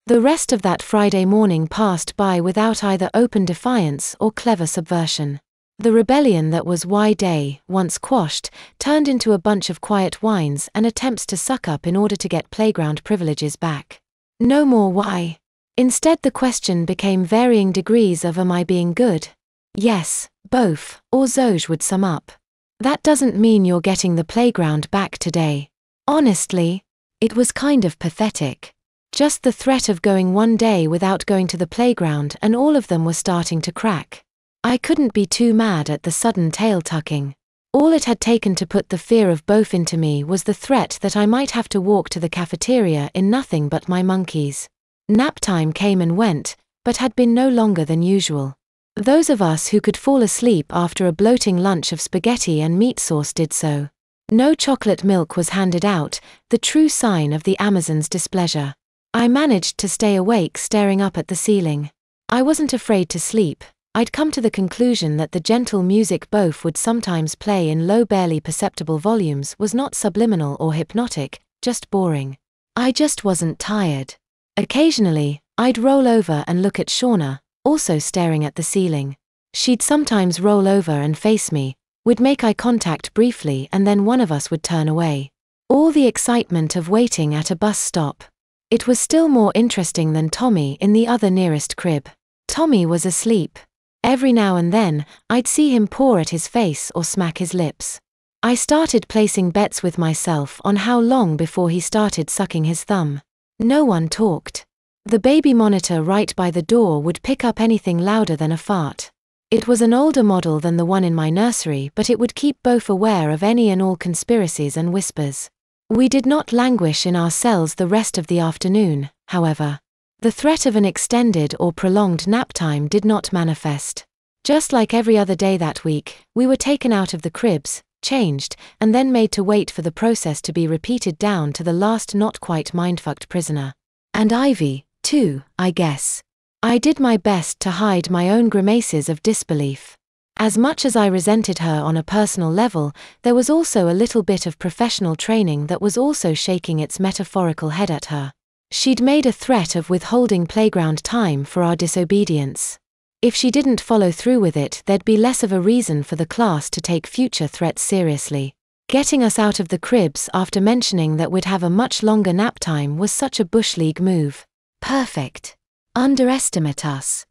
The rest of that Friday morning passed by without either open defiance or clever subversion. The rebellion that was Y-Day, once quashed, turned into a bunch of quiet whines and attempts to suck up in order to get playground privileges back. No more why. Instead, the question became varying degrees of am I being good? Yes, both, or Zoj would sum up. That doesn't mean you're getting the playground back today. Honestly, it was kind of pathetic. Just the threat of going one day without going to the playground and all of them were starting to crack. I couldn't be too mad at the sudden tail tucking. All it had taken to put the fear of both into me was the threat that I might have to walk to the cafeteria in nothing but my monkeys. Nap time came and went, but had been no longer than usual. Those of us who could fall asleep after a bloating lunch of spaghetti and meat sauce did so. No chocolate milk was handed out, the true sign of the Amazon's displeasure. I managed to stay awake staring up at the ceiling. I wasn't afraid to sleep. I'd come to the conclusion that the gentle music both would sometimes play in low barely perceptible volumes was not subliminal or hypnotic, just boring. I just wasn't tired. Occasionally, I'd roll over and look at Shauna, also staring at the ceiling. She'd sometimes roll over and face me, we'd make eye contact briefly and then one of us would turn away. All the excitement of waiting at a bus stop. It was still more interesting than Tommy in the other nearest crib. Tommy was asleep. Every now and then, I'd see him paw at his face or smack his lips. I started placing bets with myself on how long before he started sucking his thumb. No one talked. The baby monitor right by the door would pick up anything louder than a fart. It was an older model than the one in my nursery, but it would keep both aware of any and all conspiracies and whispers. We did not languish in our cells the rest of the afternoon, however. The threat of an extended or prolonged nap time did not manifest. Just like every other day that week, we were taken out of the cribs, changed, and then made to wait for the process to be repeated down to the last not quite mindfucked prisoner. And Ivy, too, I guess. I did my best to hide my own grimaces of disbelief. As much as I resented her on a personal level, there was also a little bit of professional training that was also shaking its metaphorical head at her. She'd made a threat of withholding playground time for our disobedience. If she didn't follow through with it, there'd be less of a reason for the class to take future threats seriously. Getting us out of the cribs after mentioning that we'd have a much longer nap time was such a Bush League move. Perfect. Underestimate us.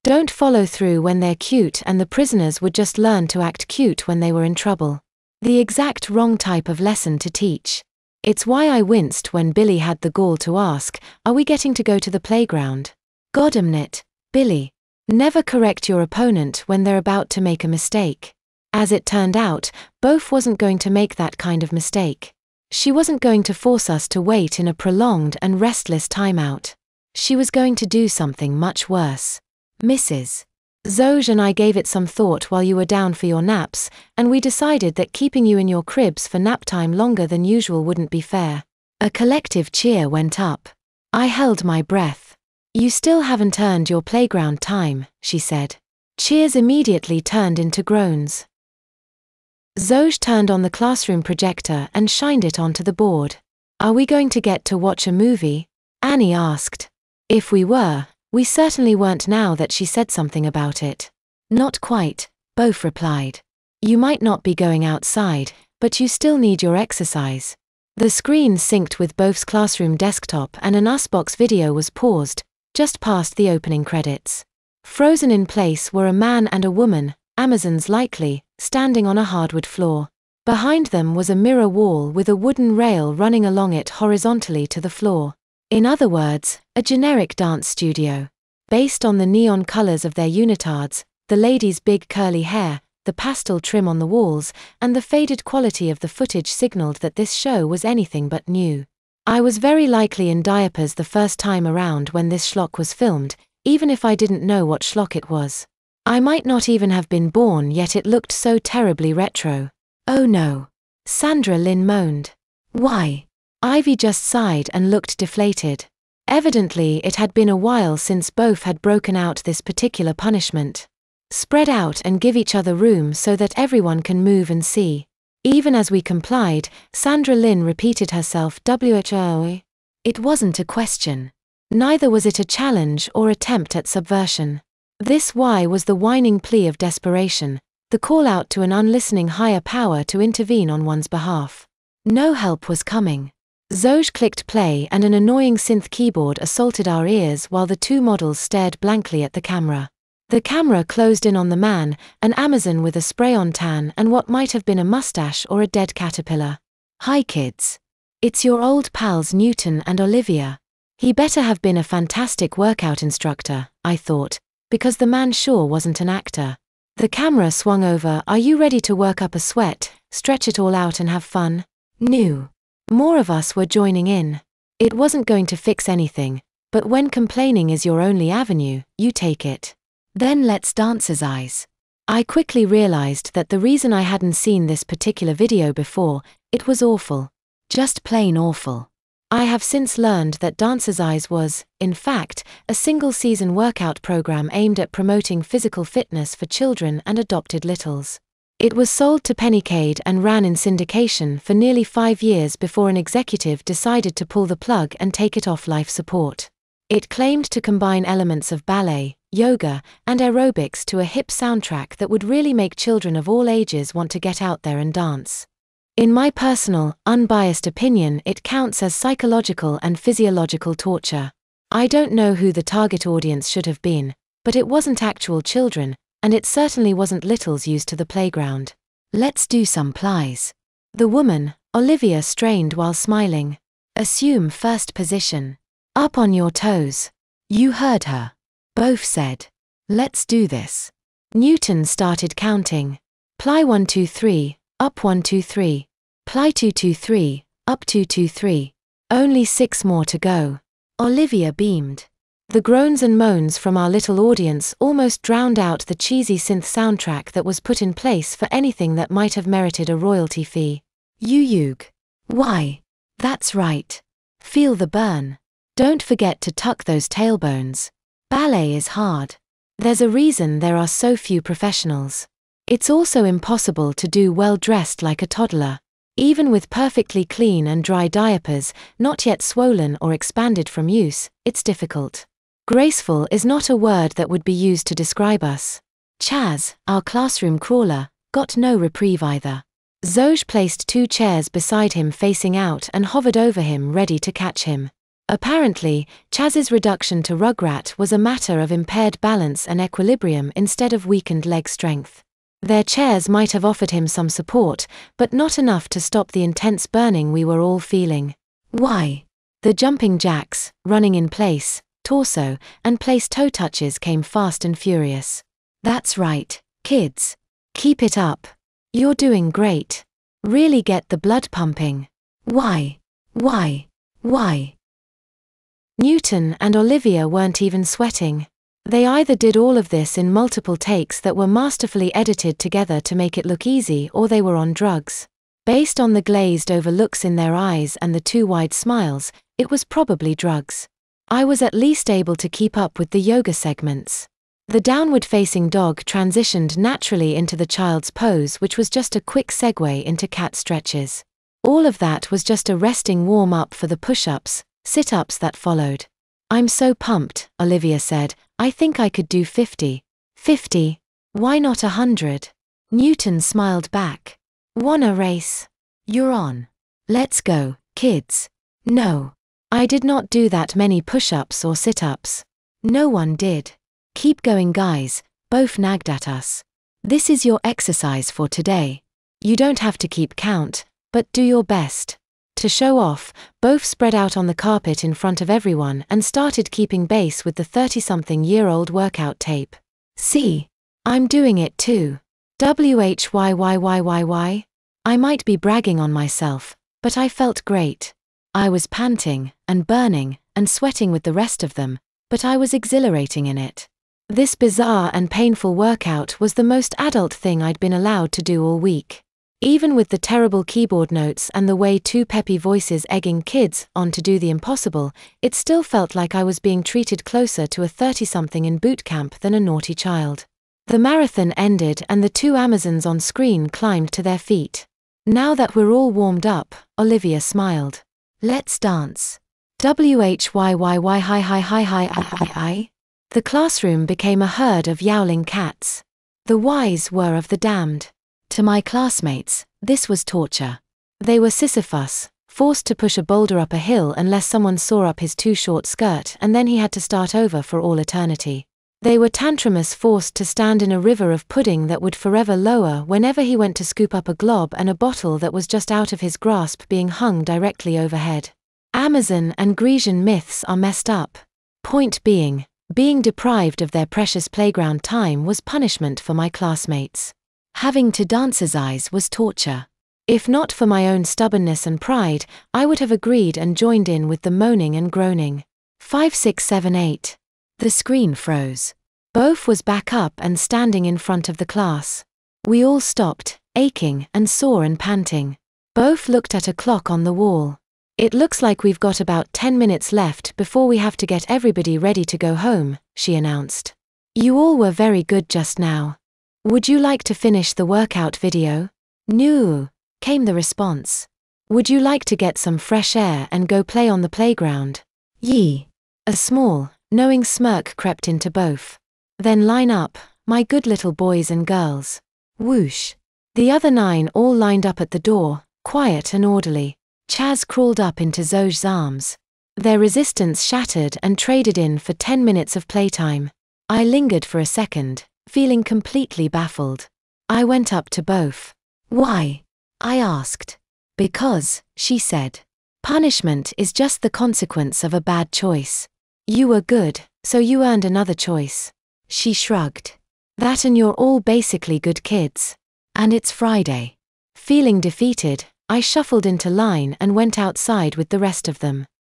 Don't follow through when they're cute, and the prisoners would just learn to act cute when they were in trouble. The exact wrong type of lesson to teach. It's why I winced when Billy had the gall to ask, "Are we getting to go to the playground?" Goddamnit, Billy. Never correct your opponent when they're about to make a mistake. As it turned out, Both wasn't going to make that kind of mistake. She wasn't going to force us to wait in a prolonged and restless timeout. She was going to do something much worse. Mrs. Zoj and I gave it some thought while you were down for your naps, and we decided that keeping you in your cribs for nap time longer than usual wouldn't be fair. A collective cheer went up. I held my breath. You still haven't earned your playground time, she said. Cheers immediately turned into groans. Zoj turned on the classroom projector and shined it onto the board. Are we going to get to watch a movie? Annie asked. If we were, we certainly weren't now that she said something about it. Not quite, Both replied. You might not be going outside, but you still need your exercise. The screen synced with Both's classroom desktop and an Usbox video was paused, just past the opening credits. Frozen in place were a man and a woman, Amazons likely, standing on a hardwood floor. Behind them was a mirror wall with a wooden rail running along it horizontally to the floor. In other words, a generic dance studio. Based on the neon colors of their unitards, the ladies' big curly hair, the pastel trim on the walls, and the faded quality of the footage signaled that this show was anything but new. I was very likely in diapers the first time around when this schlock was filmed, even if I didn't know what schlock it was. I might not even have been born, yet it looked so terribly retro. Oh no. Sandra Lynn moaned. Why? Ivy just sighed and looked deflated. Evidently it had been a while since both had broken out this particular punishment. Spread out and give each other room so that everyone can move and see. Even as we complied, Sandra Lynn repeated herself, "WHO." It wasn't a question. Neither was it a challenge or attempt at subversion. This why was the whining plea of desperation, the call out to an unlistening higher power to intervene on one's behalf. No help was coming. Zoj clicked play and an annoying synth keyboard assaulted our ears while the two models stared blankly at the camera. The camera closed in on the man, an Amazon with a spray-on tan and what might have been a mustache or a dead caterpillar. "Hi kids. It's your old pals Newton and Olivia." He better have been a fantastic workout instructor, I thought, because the man sure wasn't an actor. The camera swung over. "Are you ready to work up a sweat, stretch it all out and have fun?" New. More of us were joining in. It wasn't going to fix anything, but when complaining is your only avenue, you take it. Then let's dance's eyes. I quickly realized that the reason I hadn't seen this particular video before, it was awful. Just plain awful. I have since learned that Dancer's Eyes was, in fact, a single-season workout program aimed at promoting physical fitness for children and adopted littles. It was sold to Pennycade and ran in syndication for nearly 5 years before an executive decided to pull the plug and take it off life support. It claimed to combine elements of ballet, yoga, and aerobics to a hip soundtrack that would really make children of all ages want to get out there and dance. In my personal, unbiased opinion, it counts as psychological and physiological torture. I don't know who the target audience should have been, but it wasn't actual children, and it certainly wasn't littles used to the playground. "Let's do some plies." The woman, Olivia, strained while smiling. "Assume first position. Up on your toes." You heard her. Both said. "Let's do this." Newton started counting. Ply 1 2 3, up 1 2 3. Ply 2 2 3, up 2 2 3. Only 6 more to go. Olivia beamed. The groans and moans from our little audience almost drowned out the cheesy synth soundtrack that was put in place for anything that might have merited a royalty fee. Yug. Why? That's right. Feel the burn. Don't forget to tuck those tailbones. Ballet is hard. There's a reason there are so few professionals. It's also impossible to do well dressed like a toddler. Even with perfectly clean and dry diapers, not yet swollen or expanded from use, it's difficult. Graceful is not a word that would be used to describe us. Chaz, our classroom crawler, got no reprieve either. Zoj placed 2 chairs beside him facing out and hovered over him ready to catch him. Apparently, Chaz's reduction to Rugrat was a matter of impaired balance and equilibrium instead of weakened leg strength. Their chairs might have offered him some support, but not enough to stop the intense burning we were all feeling. Why? The jumping jacks, running in place, torso, and place toe touches came fast and furious. That's right, kids. Keep it up. You're doing great. Really get the blood pumping. Why? Newton and Olivia weren't even sweating. They either did all of this in multiple takes that were masterfully edited together to make it look easy, or they were on drugs. Based on the glazed-over looks in their eyes and the 2 wide smiles, it was probably drugs. I was at least able to keep up with the yoga segments. The downward-facing dog transitioned naturally into the child's pose, which was just a quick segue into cat stretches. All of that was just a resting warm-up for the push-ups, sit-ups that followed. "I'm so pumped," Olivia said. "I think I could do 50. 50? Why not 100? Newton smiled back. "Wanna race? You're on. Let's go, kids." No. I did not do that many push-ups or sit-ups. No one did. "Keep going, guys," both nagged at us. "This is your exercise for today. You don't have to keep count, but do your best." To show off, both spread out on the carpet in front of everyone and started keeping pace with the 30-something-year-old workout tape. "See? I'm doing it too. Whyyyyyy. I might be bragging on myself, but I felt great. I was panting, and burning, and sweating with the rest of them, but I was exhilarating in it. This bizarre and painful workout was the most adult thing I'd been allowed to do all week. Even with the terrible keyboard notes and the way 2 peppy voices egging kids on to do the impossible, it still felt like I was being treated closer to a 30-something in boot camp than a naughty child. The marathon ended and the 2 Amazons on screen climbed to their feet. "Now that we're all warmed up," Olivia smiled. "Let's dance. Whyy hi. The classroom became a herd of yowling cats. The whys were of the damned. To my classmates, this was torture. They were Sisyphus, forced to push a boulder up a hill unless someone saw up his too short skirt, and then he had to start over for all eternity. They were Tantramus, forced to stand in a river of pudding that would forever lower whenever he went to scoop up a glob, and a bottle that was just out of his grasp being hung directly overhead. Amazon and Grecian myths are messed up. Point being deprived of their precious playground time was punishment for my classmates. Having to dancer's eyes was torture. If not for my own stubbornness and pride, I would have agreed and joined in with the moaning and groaning. 5, 6, 7, 8. The screen froze. Bof was back up and standing in front of the class. We all stopped, aching and sore and panting. Bof looked at a clock on the wall. It looks like we've got about 10 minutes left before we have to get everybody ready to go home, she announced. You all were very good just now. Would you like to finish the workout video? No, came the response. Would you like to get some fresh air and go play on the playground? Yee. A small, knowing smirk crept into both. Then line up, my good little boys and girls. Whoosh. The other 9 all lined up at the door, quiet and orderly. Chaz crawled up into Zoj's arms. Their resistance shattered and traded in for 10 minutes of playtime. I lingered for a second, feeling completely baffled. I went up to both. Why? I asked. Because, she said. Punishment is just the consequence of a bad choice. You were good, so you earned another choice. She shrugged. That, and you're all basically good kids. And it's Friday. Feeling defeated, I shuffled into line and went outside with the rest of them.